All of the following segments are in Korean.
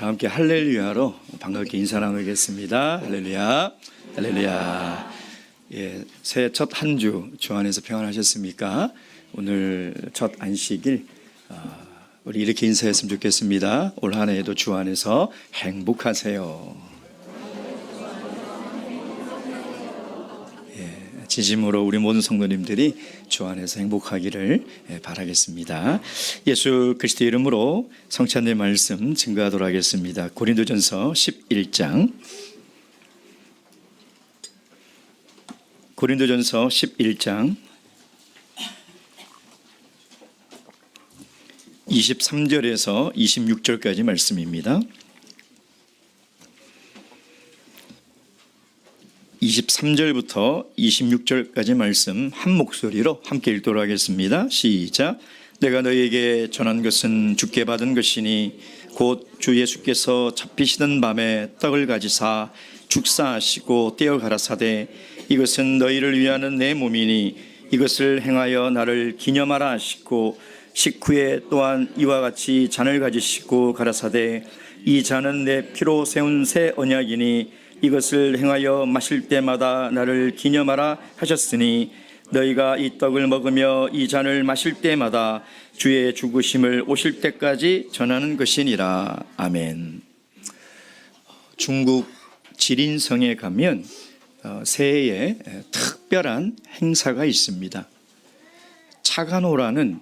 다 함께 할렐루야로 반갑게 인사 나누겠습니다. 할렐루야, 할렐루야. 예, 새해 첫 한 주 안에서 평안하셨습니까? 오늘 첫 안식일 우리 이렇게 인사했으면 좋겠습니다. 올 한 해에도 주 안에서 행복하세요. 진심으로 우리 모든 성도님들이 주 안에서 행복하기를 바라겠습니다. 예수 그리스도의 이름으로 성찬의 말씀 증거하도록 하겠습니다. 고린도전서 11장 23절에서 26절까지 말씀입니다. 23절부터 26절까지 말씀 한 목소리로 함께 읽도록 하겠습니다. 시작. 내가 너희에게 전한 것은 주께 받은 것이니 곧 주 예수께서 잡히시던 밤에 떡을 가지사 축사하시고 떼어 가라사대 이것은 너희를 위하는 내 몸이니 이것을 행하여 나를 기념하라 하시고 식후에 또한 이와 같이 잔을 가지시고 가라사대 이 잔은 내 피로 세운 새 언약이니 이것을 행하여 마실 때마다 나를 기념하라 하셨으니 너희가 이 떡을 먹으며 이 잔을 마실 때마다 주의 죽으심을 오실 때까지 전하는 것이니라. 아멘. 중국 지린성에 가면 새해에 특별한 행사가 있습니다. 차가노라는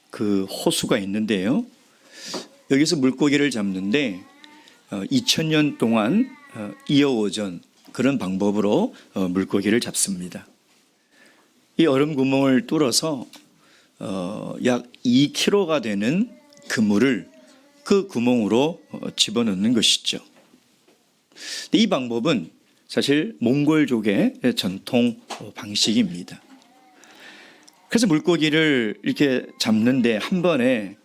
그 호수가 있는데요. 여기서 물고기를 잡는데 2000년 동안 이어오전 그런 방법으로 물고기를 잡습니다. 이 얼음 구멍을 뚫어서 약 2kg가 되는 그물을 그 구멍으로 집어넣는 것이죠. 이 방법은 사실 몽골족의 전통 방식입니다. 그래서 물고기를 이렇게 잡는데 한 번에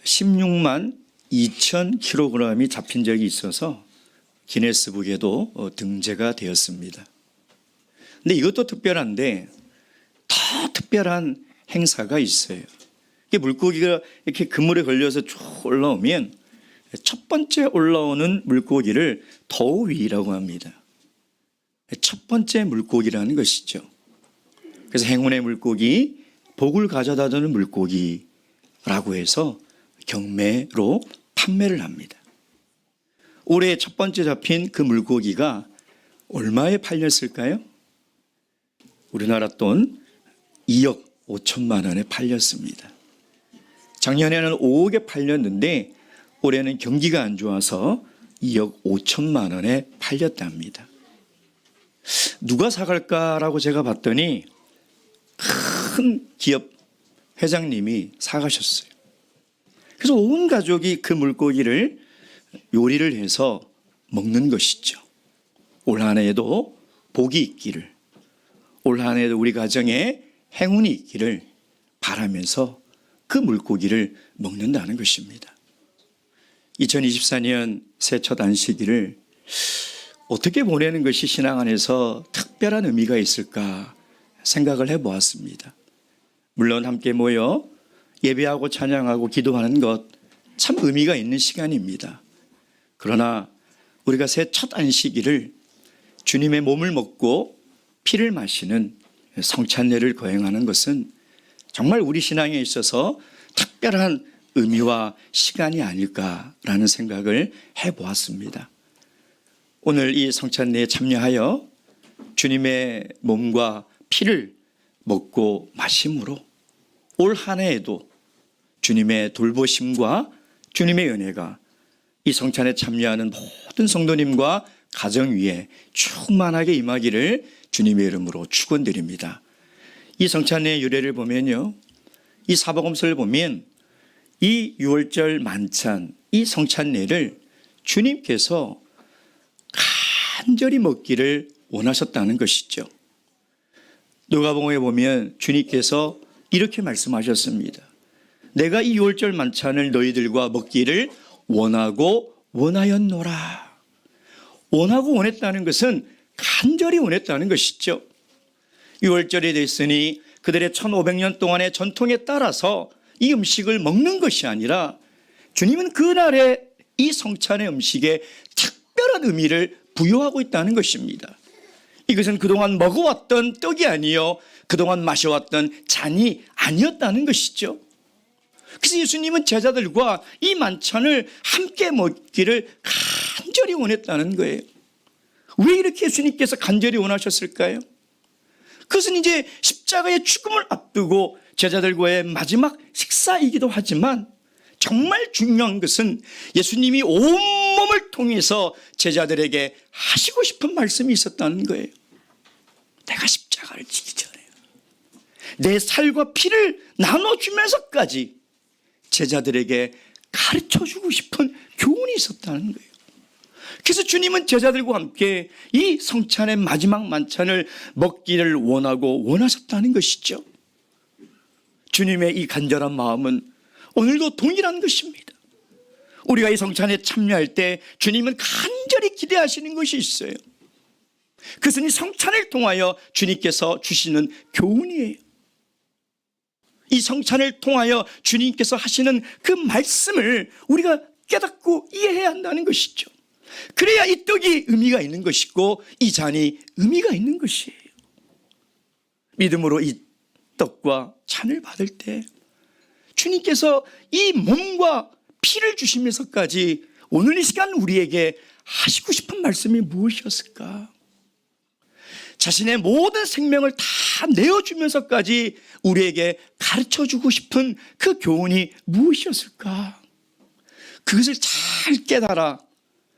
16만 2천 kg이 잡힌 적이 있어서 기네스북에도 등재가 되었습니다. 근데 이것도 특별한데 더 특별한 행사가 있어요. 이게 물고기가 이렇게 그물에 걸려서 쭉 올라오면 첫 번째 올라오는 물고기를 더위라고 합니다. 첫 번째 물고기라는 것이죠. 그래서 행운의 물고기, 복을 가져다 주는 물고기라고 해서 경매로 판매를 합니다. 올해 첫 번째 잡힌 그 물고기가 얼마에 팔렸을까요? 우리나라 돈 2억 5천만 원에 팔렸습니다. 작년에는 5억에 팔렸는데 올해는 경기가 안 좋아서 2억 5천만 원에 팔렸답니다. 누가 사갈까라고 제가 봤더니 큰 기업 회장님이 사가셨어요. 그래서 온 가족이 그 물고기를 요리를 해서 먹는 것이죠. 올 한 해에도 복이 있기를, 올 한 해에도 우리 가정에 행운이 있기를 바라면서 그 물고기를 먹는다는 것입니다. 2024년 새 첫 안식일을 어떻게 보내는 것이 신앙 안에서 특별한 의미가 있을까 생각을 해보았습니다. 물론 함께 모여 예배하고 찬양하고 기도하는 것 참 의미가 있는 시간입니다. 그러나 우리가 새 첫 안식일을 주님의 몸을 먹고 피를 마시는 성찬례를 거행하는 것은 정말 우리 신앙에 있어서 특별한 의미와 시간이 아닐까라는 생각을 해보았습니다. 오늘 이 성찬례에 참여하여 주님의 몸과 피를 먹고 마심으로 올 한 해에도 주님의 돌보심과 주님의 은혜가 이 성찬에 참여하는 모든 성도님과 가정 위에 충만하게 임하기를 주님의 이름으로 축원드립니다. 이 성찬의 유래를 보면요, 이 사복음서를 보면 이 유월절 만찬, 이 성찬례를 주님께서 간절히 먹기를 원하셨다는 것이죠. 누가복음에 보면 주님께서 이렇게 말씀하셨습니다. 내가 이 유월절 만찬을 너희들과 먹기를 원하고 원하였노라. 원하고 원했다는 것은 간절히 원했다는 것이죠. 유월절이 됐으니 그들의 1500년 동안의 전통에 따라서 이 음식을 먹는 것이 아니라 주님은 그날에 이 성찬의 음식에 특별한 의미를 부여하고 있다는 것입니다. 이것은 그동안 먹어왔던 떡이 아니요 그동안 마셔왔던 잔이 아니었다는 것이죠. 그래서 예수님은 제자들과 이 만찬을 함께 먹기를 간절히 원했다는 거예요. 왜 이렇게 예수님께서 간절히 원하셨을까요? 그것은 이제 십자가의 죽음을 앞두고 제자들과의 마지막 식사이기도 하지만 정말 중요한 것은 예수님이 온몸을 통해서 제자들에게 하시고 싶은 말씀이 있었다는 거예요. 내가 십자가를 지기 전에 내 살과 피를 나눠주면서까지 제자들에게 가르쳐주고 싶은 교훈이 있었다는 거예요. 그래서 주님은 제자들과 함께 이 성찬의 마지막 만찬을 먹기를 원하셨다는 것이죠. 주님의 이 간절한 마음은 오늘도 동일한 것입니다. 우리가 이 성찬에 참여할 때 주님은 간절히 기대하시는 것이 있어요. 그것은 이 성찬을 통하여 주님께서 주시는 교훈이에요. 이 성찬을 통하여 주님께서 하시는 그 말씀을 우리가 깨닫고 이해해야 한다는 것이죠. 그래야 이 떡이 의미가 있는 것이고 이 잔이 의미가 있는 것이에요. 믿음으로 이 떡과 잔을 받을 때 주님께서 이 몸과 피를 주시면서까지 오늘 이 시간 우리에게 하시고 싶은 말씀이 무엇이었을까? 자신의 모든 생명을 다 내어주면서까지 우리에게 가르쳐주고 싶은 그 교훈이 무엇이었을까? 그것을 잘 깨달아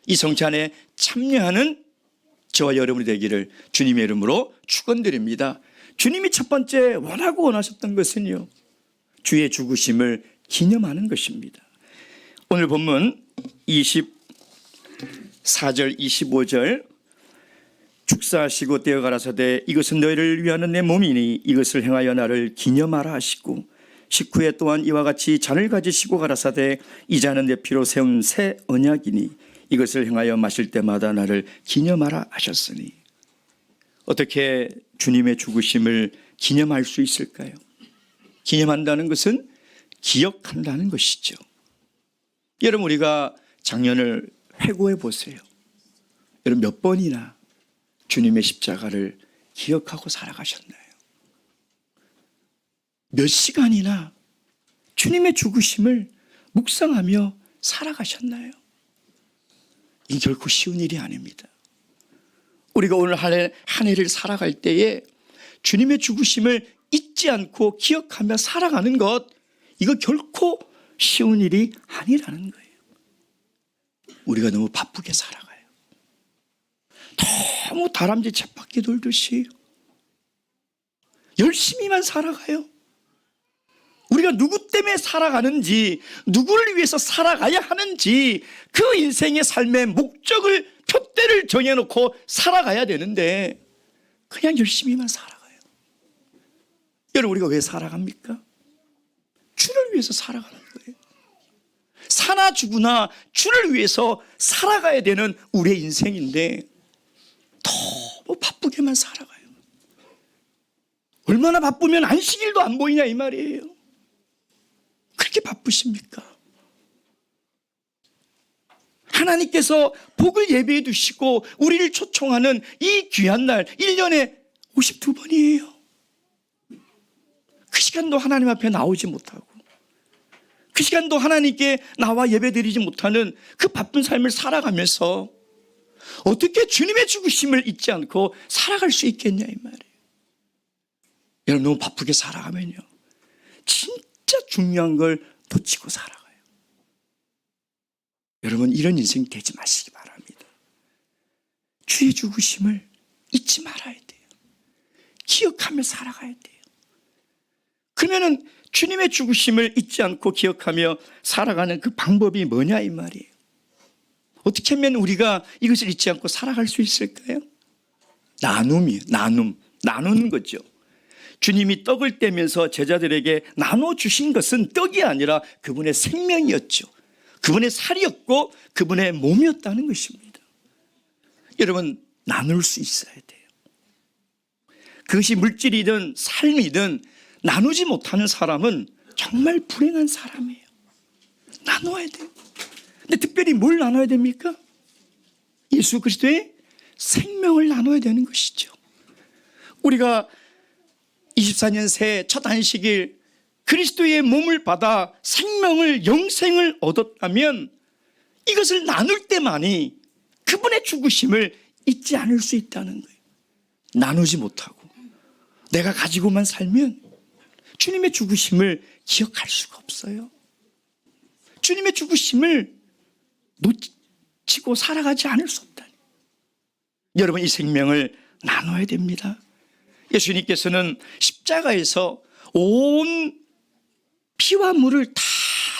이 성찬에 참여하는 저와 여러분이 되기를 주님의 이름으로 축원드립니다. 주님이 첫 번째 원하셨던 것은요, 주의 죽으심을 기념하는 것입니다. 오늘 본문 24절 25절 축사하시고 떼어 가라사대 이것은 너희를 위하는 내 몸이니 이것을 행하여 나를 기념하라 하시고 19회 또한 이와 같이 잔을 가지시고 가라사대 이 잔은 내 피로 세운 새 언약이니 이것을 행하여 마실 때마다 나를 기념하라 하셨으니. 어떻게 주님의 죽으심을 기념할 수 있을까요? 기념한다는 것은 기억한다는 것이죠. 여러분, 우리가 작년을 회고해 보세요. 여러분, 몇 번이나 주님의 십자가를 기억하고 살아가셨나요? 몇 시간이나 주님의 죽으심을 묵상하며 살아가셨나요? 이 결코 쉬운 일이 아닙니다. 우리가 오늘 한 해를 살아갈 때에 주님의 죽으심을 잊지 않고 기억하며 살아가는 것, 이거 결코 쉬운 일이 아니라는 거예요. 우리가 너무 바쁘게 살아가요. 너무 다람쥐 쳇바퀴 돌듯이 열심히만 살아가요. 우리가 누구 때문에 살아가는지, 누구를 위해서 살아가야 하는지 그 인생의 삶의 목적을, 표대를 정해놓고 살아가야 되는데 그냥 열심히만 살아가요. 여러분, 우리가 왜 살아갑니까? 주를 위해서 살아가는 거예요. 사나 죽으나 주를 위해서 살아가야 되는 우리의 인생인데 너무 바쁘게만 살아가요. 얼마나 바쁘면 안식일도 안 보이냐 이 말이에요. 그렇게 바쁘십니까? 하나님께서 복을 예비해 두시고 우리를 초청하는 이 귀한 날 1년에 52번이에요. 그 시간도 하나님 앞에 나오지 못하고 그 시간도 하나님께 나와 예배드리지 못하는 그 바쁜 삶을 살아가면서 어떻게 주님의 죽으심을 잊지 않고 살아갈 수 있겠냐 이 말이에요. 여러분, 너무 바쁘게 살아가면요 진짜 중요한 걸 놓치고 살아가요. 여러분, 이런 인생 되지 마시기 바랍니다. 주의 죽으심을 잊지 말아야 돼요. 기억하며 살아가야 돼요. 그러면은 주님의 죽으심을 잊지 않고 기억하며 살아가는 그 방법이 뭐냐 이 말이에요. 어떻게 하면 우리가 이것을 잊지 않고 살아갈 수 있을까요? 나눔이에요. 나누는 거죠. 주님이 떡을 떼면서 제자들에게 나눠주신 것은 떡이 아니라 그분의 생명이었죠. 그분의 살이었고 그분의 몸이었다는 것입니다. 여러분, 나눌 수 있어야 돼요. 그것이 물질이든 삶이든 나누지 못하는 사람은 정말 불행한 사람이에요. 나눠야 돼요. 근데 특별히 뭘 나눠야 됩니까? 예수 그리스도의 생명을 나눠야 되는 것이죠. 우리가 24년 새 첫 안식일 그리스도의 몸을 받아 생명을, 영생을 얻었다면 이것을 나눌 때만이 그분의 죽으심을 잊지 않을 수 있다는 거예요. 나누지 못하고 내가 가지고만 살면 주님의 죽으심을 기억할 수가 없어요. 주님의 죽으심을 놓치고 살아가지 않을 수 없다니. 여러분, 이 생명을 나눠야 됩니다. 예수님께서는 십자가에서 온 피와 물을 다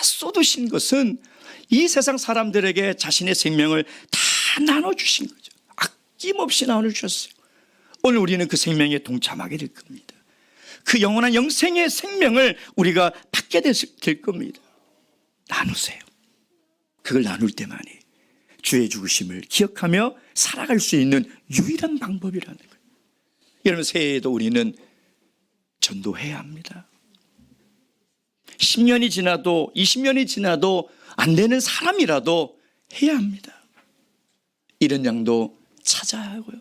쏟으신 것은 이 세상 사람들에게 자신의 생명을 다 나눠주신 거죠. 아낌없이 나눠주셨어요. 오늘 우리는 그 생명에 동참하게 될 겁니다. 그 영원한 영생의 생명을 우리가 받게 될 겁니다. 나누세요. 그걸 나눌 때만이 주의 죽으심을 기억하며 살아갈 수 있는 유일한 방법이라는 거예요. 여러분, 새해에도 우리는 전도해야 합니다. 10년이 지나도 20년이 지나도 안 되는 사람이라도 해야 합니다. 이런 양도 찾아야 하고요.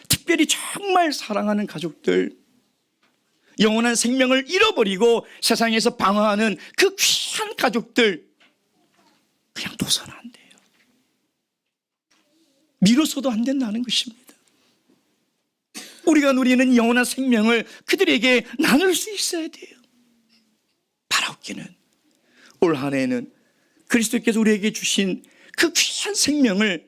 특별히 정말 사랑하는 가족들, 영원한 생명을 잃어버리고 세상에서 방황하는 그 귀한 가족들, 그냥 둬서는 안 돼요. 미뤄서도 안 된다는 것입니다. 우리가 누리는 영원한 생명을 그들에게 나눌 수 있어야 돼요. 바라옵기는 올 한 해는 그리스도께서 우리에게 주신 그 귀한 생명을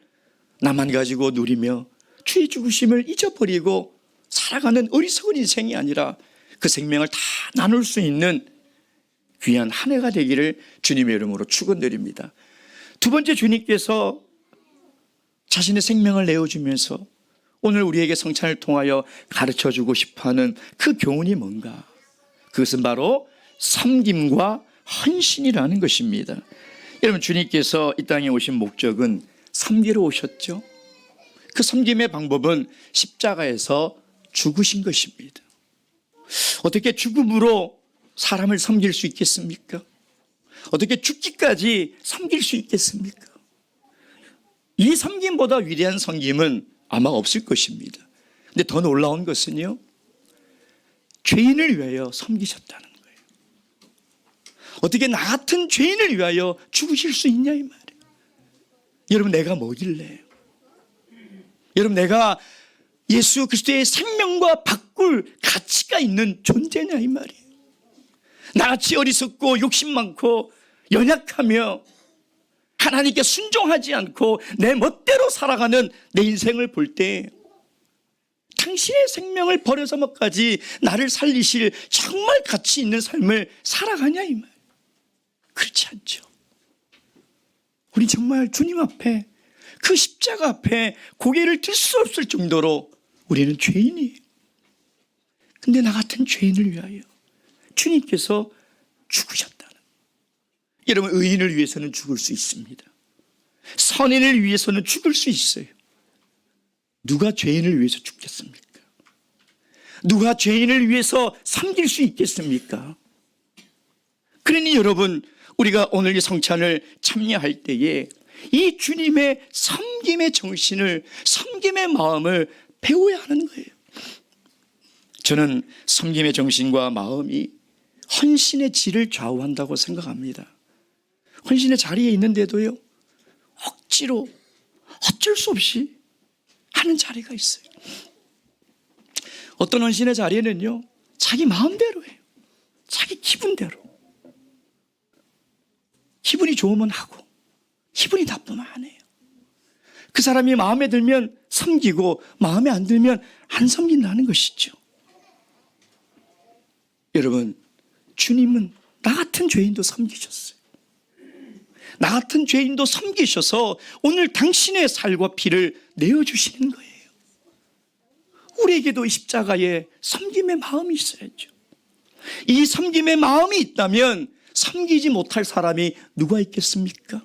나만 가지고 누리며 주의 죽으심을 잊어버리고 살아가는 어리석은 인생이 아니라 그 생명을 다 나눌 수 있는 귀한 한 해가 되기를 주님의 이름으로 축원드립니다. 두 번째, 주님께서 자신의 생명을 내어주면서 오늘 우리에게 성찬을 통하여 가르쳐주고 싶어하는 그 교훈이 뭔가? 그것은 바로 섬김과 헌신이라는 것입니다. 여러분, 주님께서 이 땅에 오신 목적은 섬기러 오셨죠. 그 섬김의 방법은 십자가에서 죽으신 것입니다. 어떻게 죽음으로 사람을 섬길 수 있겠습니까? 어떻게 죽기까지 섬길 수 있겠습니까? 이 섬김보다 위대한 섬김은 아마 없을 것입니다. 근데 더 놀라운 것은요, 죄인을 위하여 섬기셨다는 거예요. 어떻게 나 같은 죄인을 위하여 죽으실 수 있냐 이 말이에요. 여러분, 내가 뭐길래? 여러분, 내가 예수 그리스도의 생명과 바꿀 가치가 있는 존재냐 이 말이에요. 나같이 어리석고 욕심 많고 연약하며 하나님께 순종하지 않고 내 멋대로 살아가는 내 인생을 볼 때 당신의 생명을 버려서 뭐까지 나를 살리실 정말 가치 있는 삶을 살아가냐 이 말. 그렇지 않죠. 우리 정말 주님 앞에, 그 십자가 앞에 고개를 들 수 없을 정도로 우리는 죄인이에요. 근데 나 같은 죄인을 위하여 주님께서 죽으셨다는. 여러분, 의인을 위해서는 죽을 수 있습니다. 선인을 위해서는 죽을 수 있어요. 누가 죄인을 위해서 죽겠습니까? 누가 죄인을 위해서 섬길 수 있겠습니까? 그러니 여러분, 우리가 오늘 이 성찬을 참여할 때에 이 주님의 섬김의 정신을, 섬김의 마음을 배워야 하는 거예요. 저는 섬김의 정신과 마음이 헌신의 질을 좌우한다고 생각합니다. 헌신의 자리에 있는데도요, 억지로 어쩔 수 없이 하는 자리가 있어요. 어떤 헌신의 자리에는요, 자기 마음대로 해요. 자기 기분대로. 기분이 좋으면 하고 기분이 나쁘면 안 해요. 그 사람이 마음에 들면 섬기고 마음에 안 들면 안 섬긴다는 것이죠. 여러분, 주님은 나 같은 죄인도 섬기셨어요. 나 같은 죄인도 섬기셔서 오늘 당신의 살과 피를 내어주시는 거예요. 우리에게도 이 십자가에 섬김의 마음이 있어야죠. 이 섬김의 마음이 있다면 섬기지 못할 사람이 누가 있겠습니까?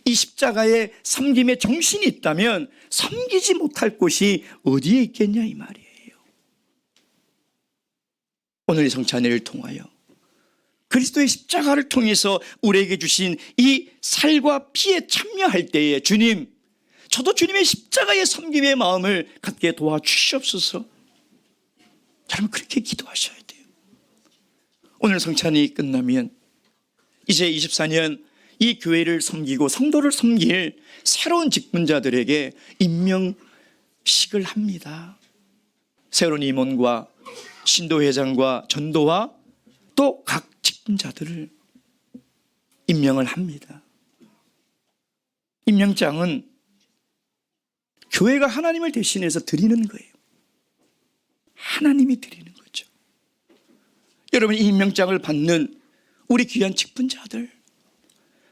이 십자가에 섬김의 정신이 있다면 섬기지 못할 곳이 어디에 있겠냐 이 말이에요. 오늘 이 성찬회를 통하여 그리스도의 십자가를 통해서 우리에게 주신 이 살과 피에 참여할 때에 주님, 저도 주님의 십자가의 섬김의 마음을 갖게 도와주시옵소서. 여러분 그렇게 기도하셔야 돼요. 오늘 성찬이 끝나면 이제 24년 이 교회를 섬기고 성도를 섬길 새로운 직분자들에게 임명식을 합니다. 새로운 임원과 신도회장과 전도와 또 각 직분자들을 임명을 합니다. 임명장은 교회가 하나님을 대신해서 드리는 거예요. 하나님이 드리는 거죠. 여러분 이 임명장을 받는 우리 귀한 직분자들,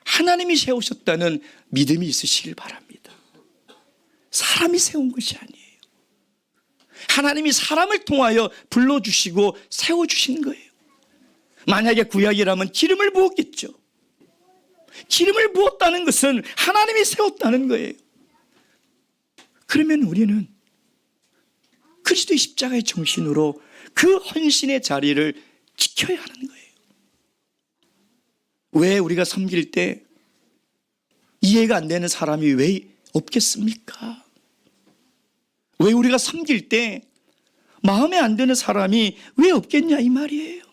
하나님이 세우셨다는 믿음이 있으시길 바랍니다. 사람이 세운 것이 아니에요. 하나님이 사람을 통하여 불러주시고 세워주신 거예요. 만약에 구약이라면 기름을 부었겠죠. 기름을 부었다는 것은 하나님이 세웠다는 거예요. 그러면 우리는 그리스도의 십자가의 정신으로 그 헌신의 자리를 지켜야 하는 거예요. 왜 우리가 섬길 때 이해가 안 되는 사람이 왜 없겠습니까? 왜 우리가 섬길 때 마음에 안 드는 사람이 왜 없겠냐 이 말이에요.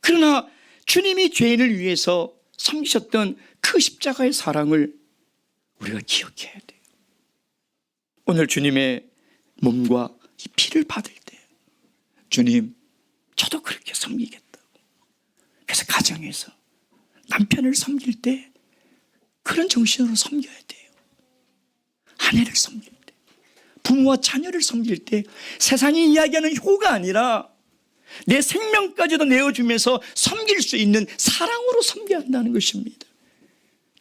그러나 주님이 죄인을 위해서 섬기셨던 그 십자가의 사랑을 우리가 기억해야 돼요. 오늘 주님의 몸과 이 피를 받을 때 주님, 저도 그렇게 섬기겠다고. 그래서 가정에서 남편을 섬길 때 그런 정신으로 섬겨야 돼요. 아내를 섬길 때, 부모와 자녀를 섬길 때 세상이 이야기하는 효가 아니라 내 생명까지도 내어주면서 섬길 수 있는 사랑으로 섬겨야 한다는 것입니다.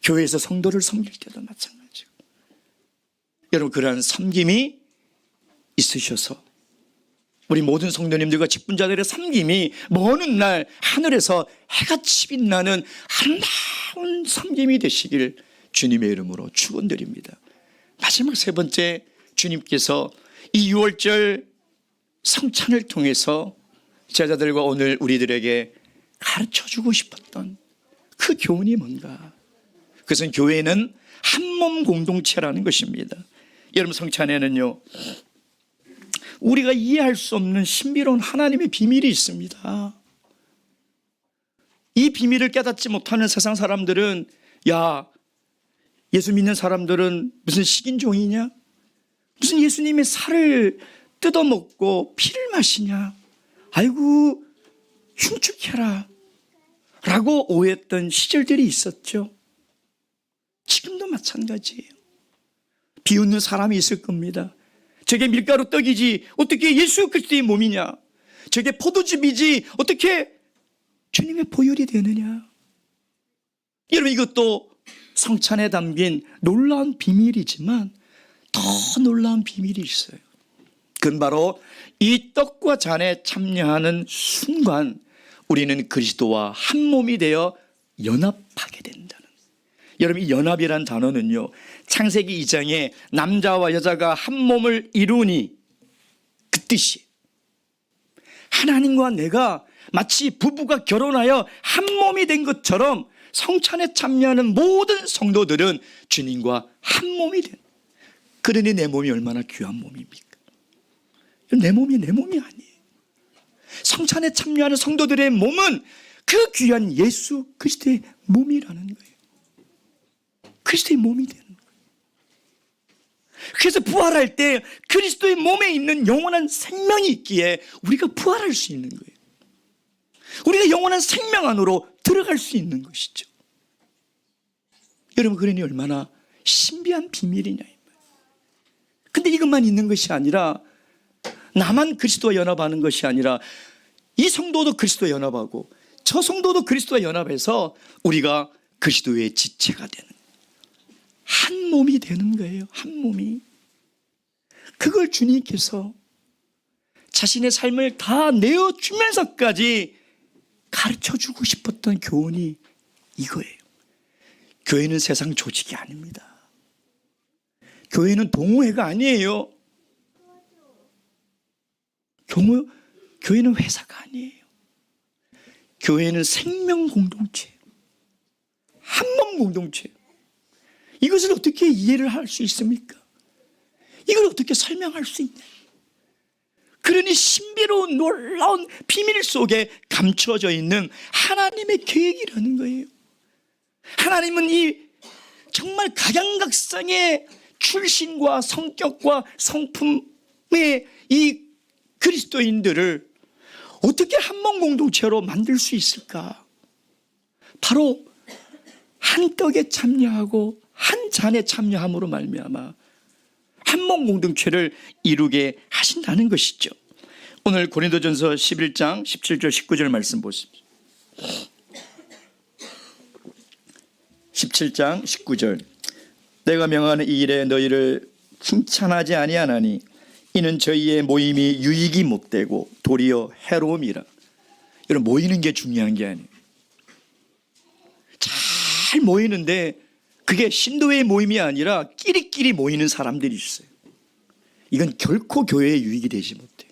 교회에서 성도를 섬길 때도 마찬가지고. 여러분 그러한 섬김이 있으셔서 우리 모든 성도님들과 직분자들의 섬김이 먼 훗날 하늘에서 해같이 빛나는 아름다운 섬김이 되시길 주님의 이름으로 축원드립니다. 마지막 세 번째, 주님께서 이 6월절 성찬을 통해서 제자들과 오늘 우리들에게 가르쳐주고 싶었던 그 교훈이 뭔가? 그것은 교회는 한몸 공동체라는 것입니다. 여러분 성찬에는요 우리가 이해할 수 없는 신비로운 하나님의 비밀이 있습니다. 이 비밀을 깨닫지 못하는 세상 사람들은 야, 예수 믿는 사람들은 무슨 식인종이냐? 무슨 예수님의 살을 뜯어먹고 피를 마시냐? 아이고 흉측해라 라고 오해했던 시절들이 있었죠. 지금도 마찬가지예요. 비웃는 사람이 있을 겁니다. 저게 밀가루 떡이지 어떻게 예수 그리스도의 몸이냐? 저게 포도즙이지 어떻게 주님의 보혈이 되느냐? 여러분 이것도 성찬에 담긴 놀라운 비밀이지만 더 놀라운 비밀이 있어요. 그건 바로 이 떡과 잔에 참여하는 순간 우리는 그리스도와 한 몸이 되어 연합하게 된다는. 여러분 이 연합이란 단어는요 창세기 2장에 남자와 여자가 한 몸을 이루니 그 뜻이 하나님과 내가 마치 부부가 결혼하여 한 몸이 된 것처럼 성찬에 참여하는 모든 성도들은 주님과 한 몸이 된. 그러니 내 몸이 얼마나 귀한 몸입니까? 내 몸이 내 몸이 아니에요. 성찬에 참여하는 성도들의 몸은 그 귀한 예수 그리스도의 몸이라는 거예요. 그리스도의 몸이 되는 거예요. 그래서 부활할 때 그리스도의 몸에 있는 영원한 생명이 있기에 우리가 부활할 수 있는 거예요. 우리가 영원한 생명 안으로 들어갈 수 있는 것이죠. 여러분 그러니 얼마나 신비한 비밀이냐. 근데 이것만 있는 것이 아니라 나만 그리스도와 연합하는 것이 아니라 이 성도도 그리스도와 연합하고 저 성도도 그리스도와 연합해서 우리가 그리스도의 지체가 되는 한 몸이 되는 거예요. 한 몸이. 그걸 주님께서 자신의 삶을 다 내어주면서까지 가르쳐주고 싶었던 교훈이 이거예요. 교회는 세상 조직이 아닙니다. 교회는 동호회가 아니에요. 교회는 회사가 아니에요. 교회는 생명 공동체, 한 몸 공동체. 이것을 어떻게 이해를 할 수 있습니까? 이걸 어떻게 설명할 수 있냐? 그러니 신비로운 놀라운 비밀 속에 감춰져 있는 하나님의 계획이라는 거예요. 하나님은 이 정말 각양각색의 출신과 성격과 성품의 이 그리스도인들을 어떻게 한 몸 공동체로 만들 수 있을까? 바로 한 떡에 참여하고 한 잔에 참여함으로 말미암아 한 몸 공동체를 이루게 하신다는 것이죠. 오늘 고린도전서 11장 17절 19절 말씀 보십시오. 17장 19절. 내가 명하는 이 일에 너희를 칭찬하지 아니하나니 이는 저희의 모임이 유익이 못되고 도리어 해로움이라. 여러분, 모이는 게 중요한 게 아니에요. 잘 모이는데 그게 신도의 모임이 아니라 끼리끼리 모이는 사람들이 있어요. 이건 결코 교회에 유익이 되지 못해요.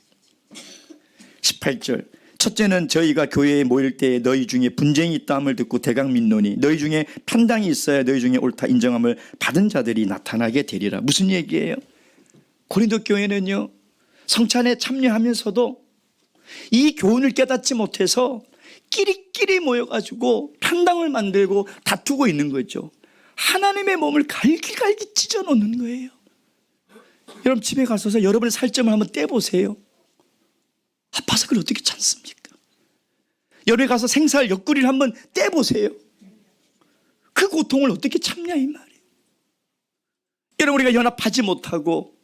18절. 첫째는 저희가 교회에 모일 때 너희 중에 분쟁이 있다함을 듣고 대강 믿노니 너희 중에 판단이 있어야 너희 중에 옳다 인정함을 받은 자들이 나타나게 되리라. 무슨 얘기예요? 고린도 교회는요, 성찬에 참여하면서도 이 교훈을 깨닫지 못해서 끼리끼리 모여가지고 판당을 만들고 다투고 있는 거죠. 하나님의 몸을 갈기갈기 찢어놓는 거예요. 여러분, 집에 가셔서 여러분의 살점을 한번 떼보세요. 아파서 그걸 어떻게 참습니까? 여름에 가서 생살 옆구리를 한번 떼보세요. 그 고통을 어떻게 참냐 이 말이에요. 여러분, 우리가 연합하지 못하고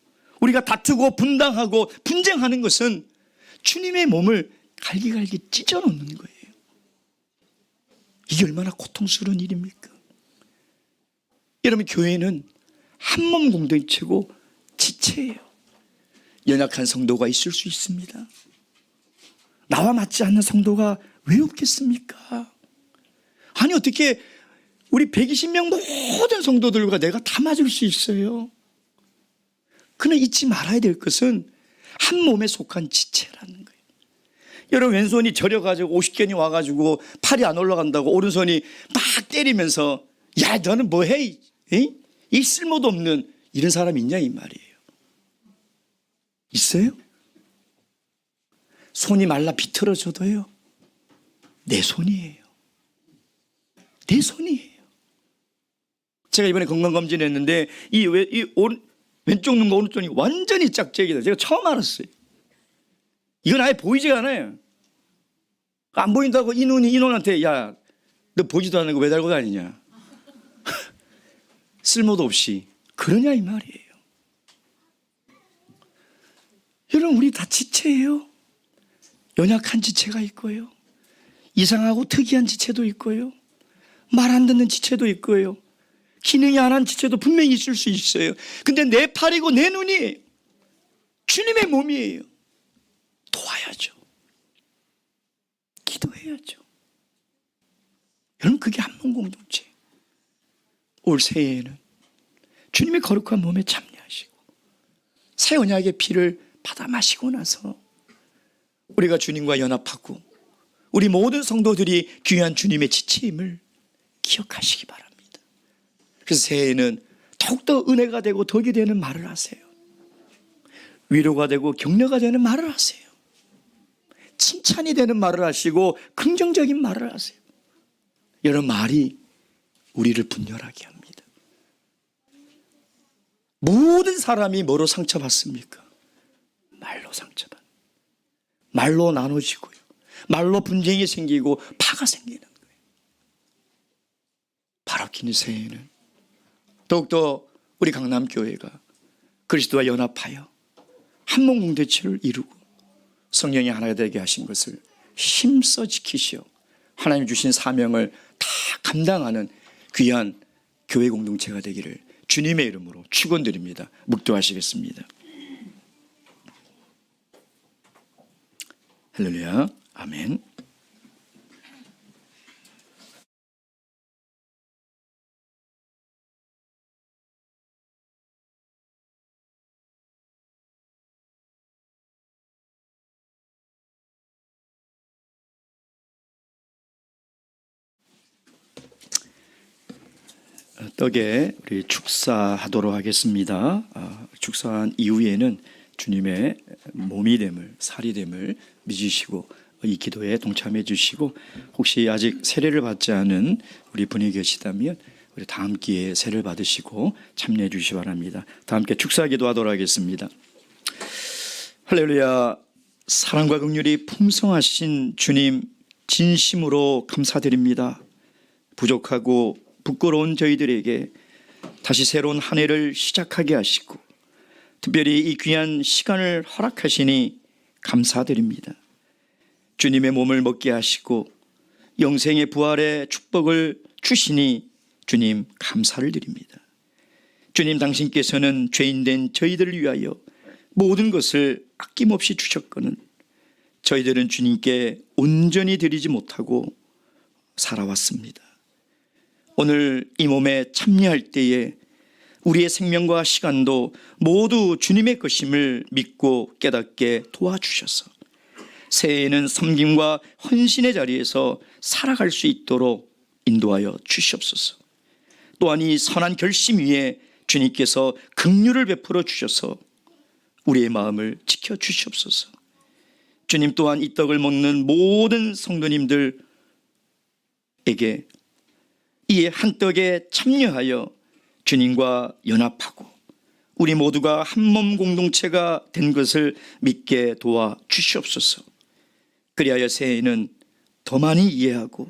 우리가 다투고 분당하고 분쟁하는 것은 주님의 몸을 갈기갈기 찢어놓는 거예요. 이게 얼마나 고통스러운 일입니까? 여러분, 교회는 한 몸 공동체고 지체예요. 연약한 성도가 있을 수 있습니다. 나와 맞지 않는 성도가 왜 없겠습니까? 아니, 어떻게 우리 120명 모든 성도들과 내가 다 맞을 수 있어요? 그러나 잊지 말아야 될 것은 한 몸에 속한 지체라는 거예요. 여러분, 왼손이 저려가지고 50견이 와가지고 팔이 안 올라간다고 오른손이 막 때리면서 야, 너는 뭐해? 이 쓸모도 없는 이런 사람 있냐 이 말이에요. 있어요? 손이 말라 비틀어져도요, 내 손이에요. 내 손이에요. 제가 이번에 건강검진 했는데 왼쪽 눈과 오른쪽 눈이 완전히 짝짝이다. 제가 처음 알았어요. 이건 아예 보이지가 않아요. 안 보인다고 이 눈이 이 눈한테 야, 너 보지도 않는 거 왜 달고 다니냐. 쓸모도 없이 그러냐 이 말이에요. 여러분, 우리 다 지체예요. 연약한 지체가 있고요, 이상하고 특이한 지체도 있고요, 말 안 듣는 지체도 있고요, 기능이 안 한 지체도 분명히 있을 수 있어요. 근데 내 팔이고 내 눈이 주님의 몸이에요. 도와야죠. 기도해야죠. 여러분, 그게 한 몸 공동체. 올 새해에는 주님의 거룩한 몸에 참여하시고 새 언약의 피를 받아 마시고 나서 우리가 주님과 연합하고 우리 모든 성도들이 귀한 주님의 지체임을 기억하시기 바랍니다. 그래서 새해에는 더욱더 은혜가 되고 덕이 되는 말을 하세요. 위로가 되고 격려가 되는 말을 하세요. 칭찬이 되는 말을 하시고 긍정적인 말을 하세요. 이런 말이 우리를 분열하게 합니다. 모든 사람이 뭐로 상처받습니까? 말로 상처받. 말로 나눠지고요, 말로 분쟁이 생기고 파가 생기는 거예요. 바로 기는 새해에는 더욱더 우리 강남교회가 그리스도와 연합하여 한 몸 공동체를 이루고 성령이 하나 되게 하신 것을 힘써 지키시어 하나님 주신 사명을 다 감당하는 귀한 교회 공동체가 되기를 주님의 이름으로 축원드립니다. 묵도하시겠습니다. 할렐루야. 아멘. 떡에 우리 축사하도록 하겠습니다. 축사한 이후에는 주님의 몸이 됨을, 살이 됨을 믿으시고 이 기도에 동참해 주시고, 혹시 아직 세례를 받지 않은 우리 분이 계시다면 우리 다음 기회에 세례를 받으시고 참여해 주시기 바랍니다. 다 함께 축사 기도하도록 하겠습니다. 할렐루야. 사랑과 긍휼이 풍성하신 주님, 진심으로 감사드립니다. 부족하고 부끄러운 저희들에게 다시 새로운 한 해를 시작하게 하시고 특별히 이 귀한 시간을 허락하시니 감사드립니다. 주님의 몸을 먹게 하시고 영생의 부활의 축복을 주시니 주님 감사를 드립니다. 주님, 당신께서는 죄인된 저희들을 위하여 모든 것을 아낌없이 주셨거늘 저희들은 주님께 온전히 드리지 못하고 살아왔습니다. 오늘 이 몸에 참여할 때에 우리의 생명과 시간도 모두 주님의 것임을 믿고 깨닫게 도와주셔서 새해에는 섬김과 헌신의 자리에서 살아갈 수 있도록 인도하여 주시옵소서. 또한 이 선한 결심 위에 주님께서 긍휼을 베풀어 주셔서 우리의 마음을 지켜주시옵소서. 주님, 또한 이 떡을 먹는 모든 성도님들에게 이 한 떡에 참여하여 주님과 연합하고 우리 모두가 한 몸 공동체가 된 것을 믿게 도와주시옵소서. 그리하여 새해에는 더 많이 이해하고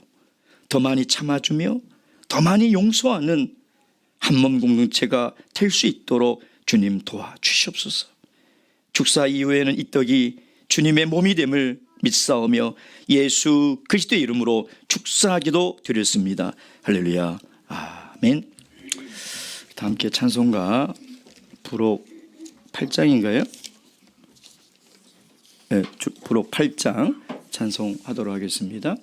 더 많이 참아주며 더 많이 용서하는 한 몸 공동체가 될 수 있도록 주님 도와주시옵소서. 축사 이후에는 이 떡이 주님의 몸이 됨을 믿사오며 예수 그리스도의 이름으로 축사하기도 드렸습니다. 할렐루야. 아멘. 다 함께 찬송가 부록 8장인가요? 네, 부록 8장 찬송하도록 하겠습니다.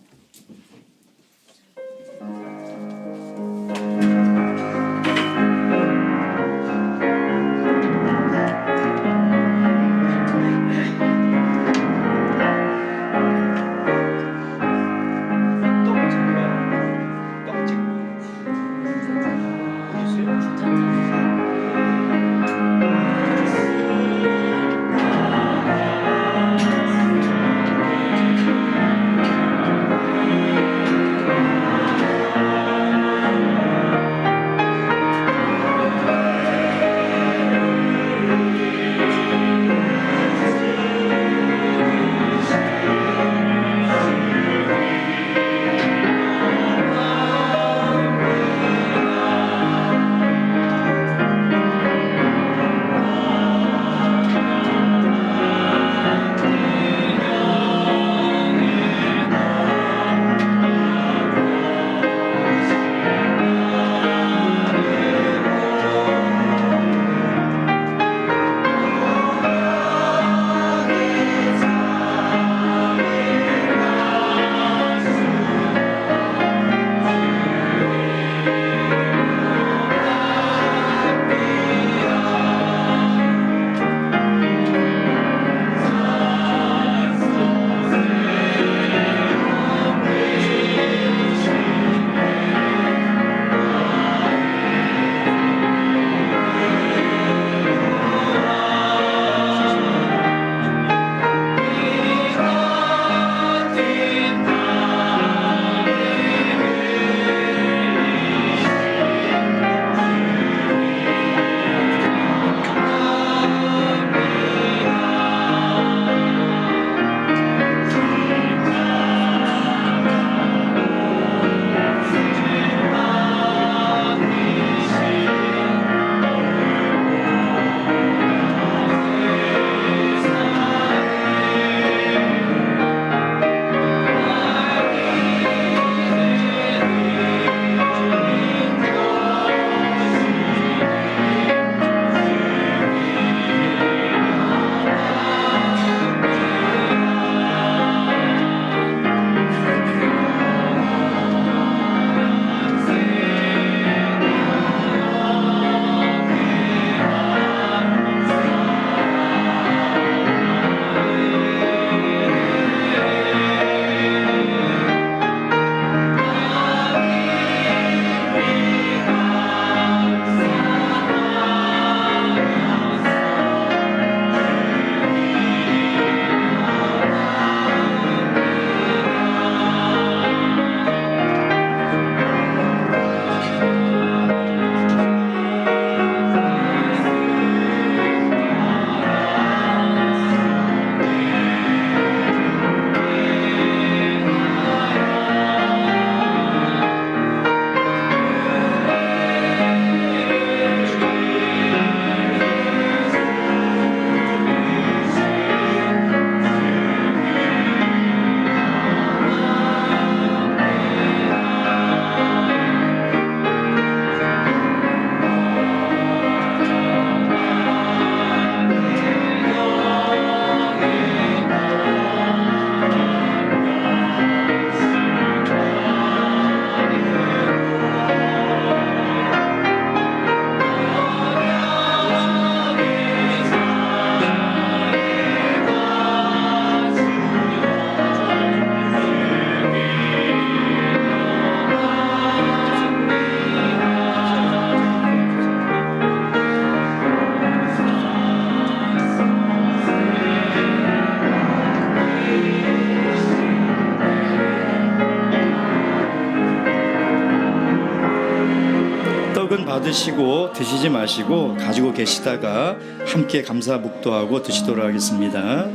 떡은 받으시고 드시지 마시고 가지고 계시다가 함께 감사 묵도하고 드시도록 하겠습니다.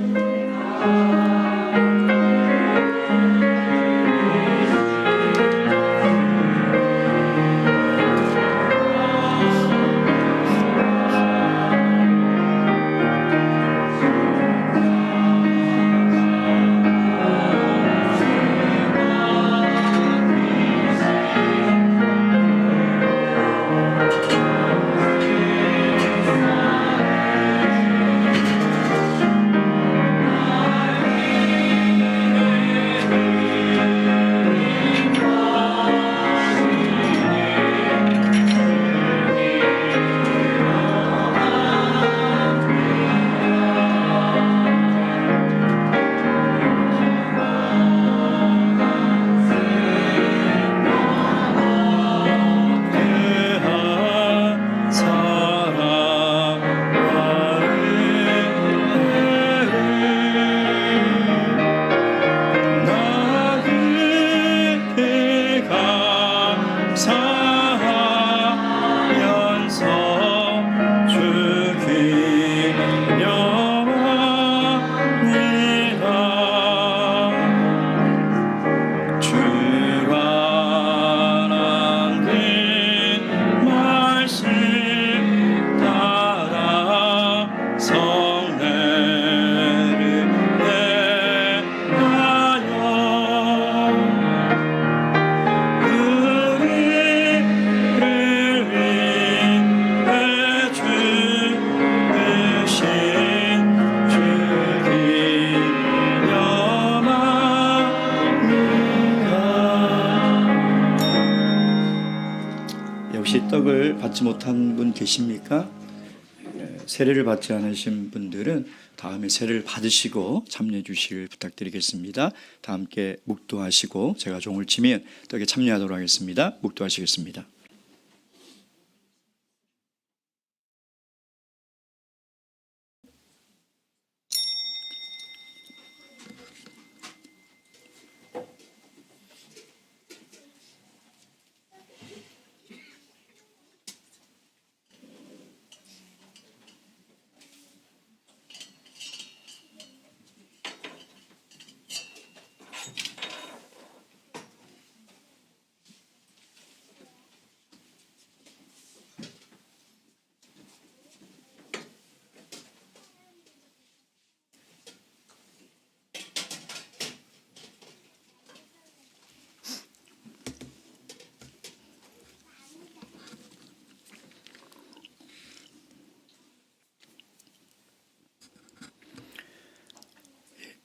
혹시 떡을 받지 못한 분 계십니까? 세례를 받지 않으신 분들은 다음에 세례를 받으시고 참여해 주시길 부탁드리겠습니다. 다 함께 묵도하시고 제가 종을 치면 떡에 참여하도록 하겠습니다. 묵도하시겠습니다.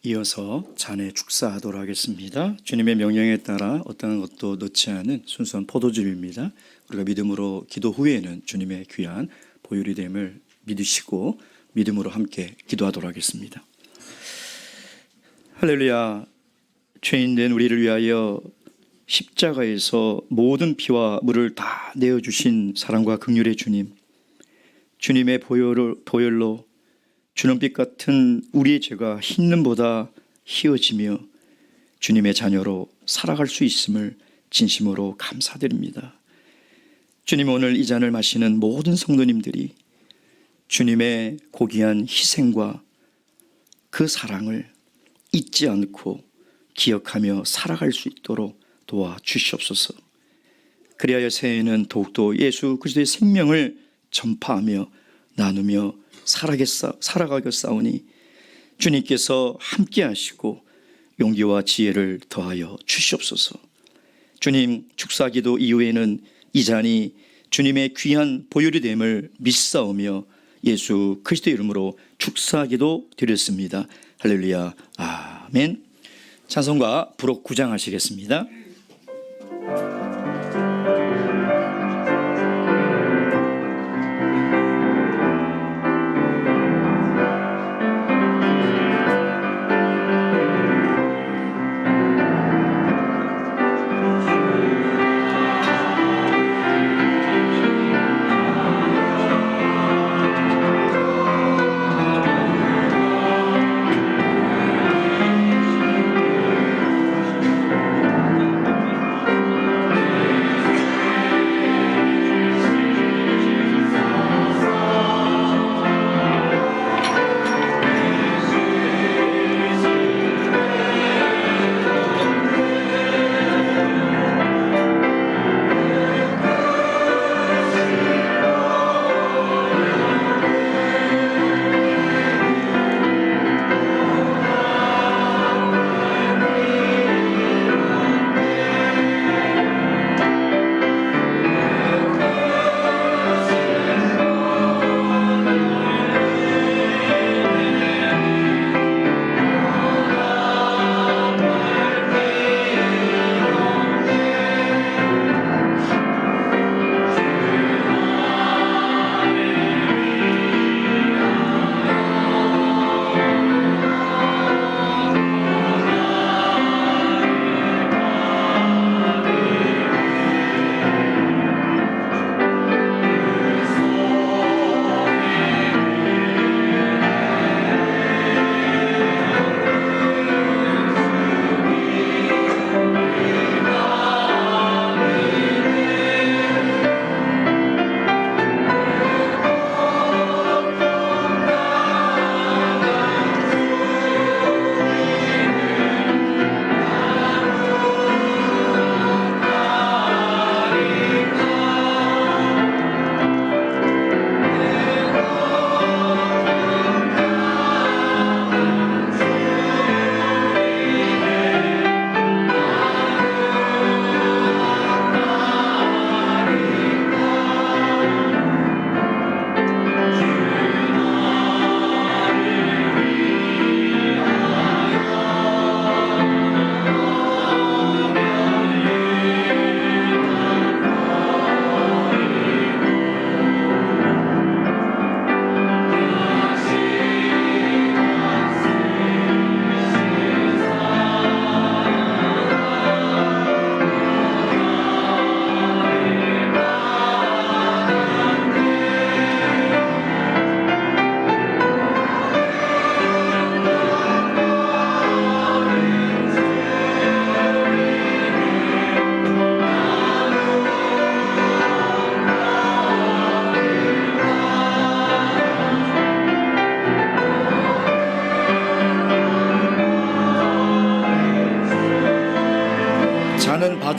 이어서 잔에 축사하도록 하겠습니다. 주님의 명령에 따라 어떠한 것도 넣지 않은 순수한 포도주입니다. 우리가 믿음으로 기도 후에는 주님의 귀한 보혈이 됨을 믿으시고 믿음으로 함께 기도하도록 하겠습니다. 할렐루야. 죄인된 우리를 위하여 십자가에서 모든 피와 물을 다 내어주신 사랑과 긍휼의 주님, 주님의 보혈로 주눈빛 같은 우리의 죄가 흰눈보다 희어지며 주님의 자녀로 살아갈 수 있음을 진심으로 감사드립니다. 주님, 오늘 이 잔을 마시는 모든 성도님들이 주님의 고귀한 희생과 그 사랑을 잊지 않고 기억하며 살아갈 수 있도록 도와주시옵소서. 그리하여 새해에는 더욱더 예수 그리스도의 생명을 전파하며 나누며 살아가겠사오니 주님께서 함께 하시고 용기와 지혜를 더하여 주시옵소서. 주님, 축사기도 이후에는 이 잔이 주님의 귀한 보혈이 됨을 믿사오며 예수 그리스도의 이름으로 축사기도 드렸습니다. 할렐루야. 아멘. 찬송가 부록 9장 하시겠습니다.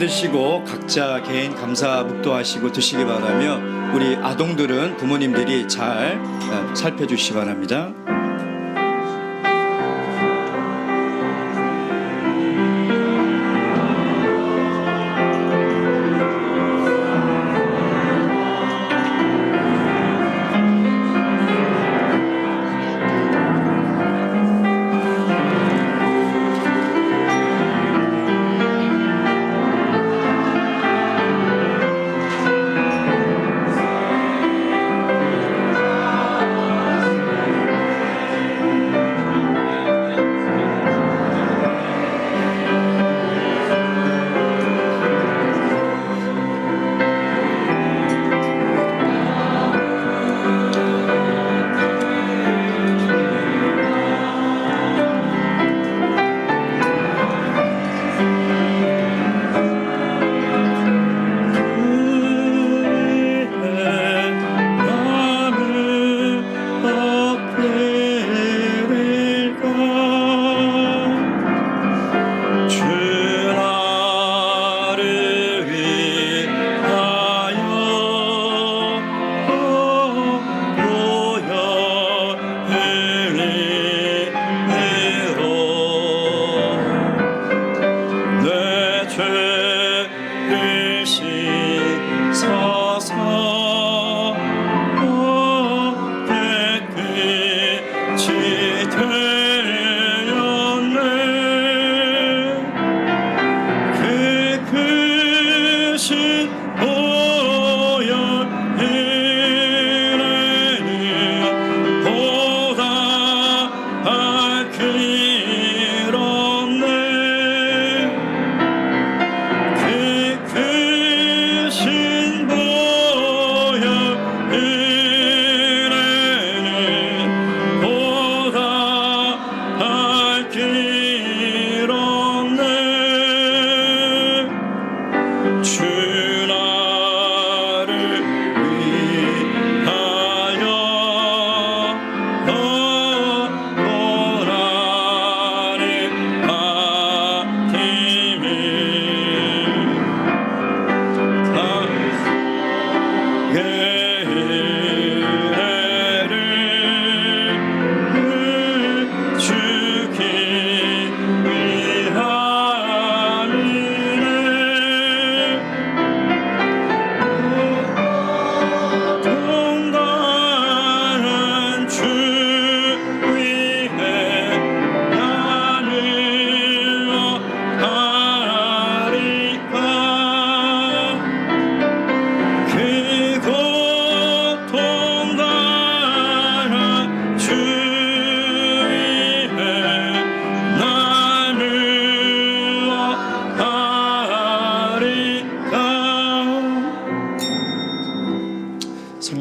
받으시고 각자 개인 감사 묵도하시고 드시기 바라며 우리 아동들은 부모님들이 잘 살펴주시기 바랍니다.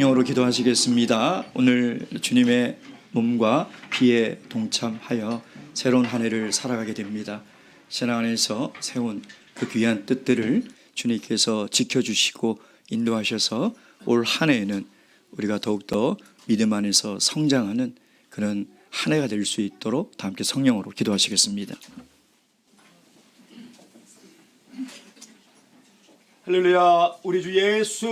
성령으로 기도하시겠습니다. 오늘 주님의 몸과 피에 동참하여 새로운 한 해를 살아가게 됩니다. 신앙 안에서 세운 그 귀한 뜻들을 주님께서 지켜주시고 인도하셔서 올 한 해에는 우리가 더욱더 믿음 안에서 성장하는 그런 한 해가 될 수 있도록 다 함께 성령으로 기도하시겠습니다. 할렐루야. 우리 주 예수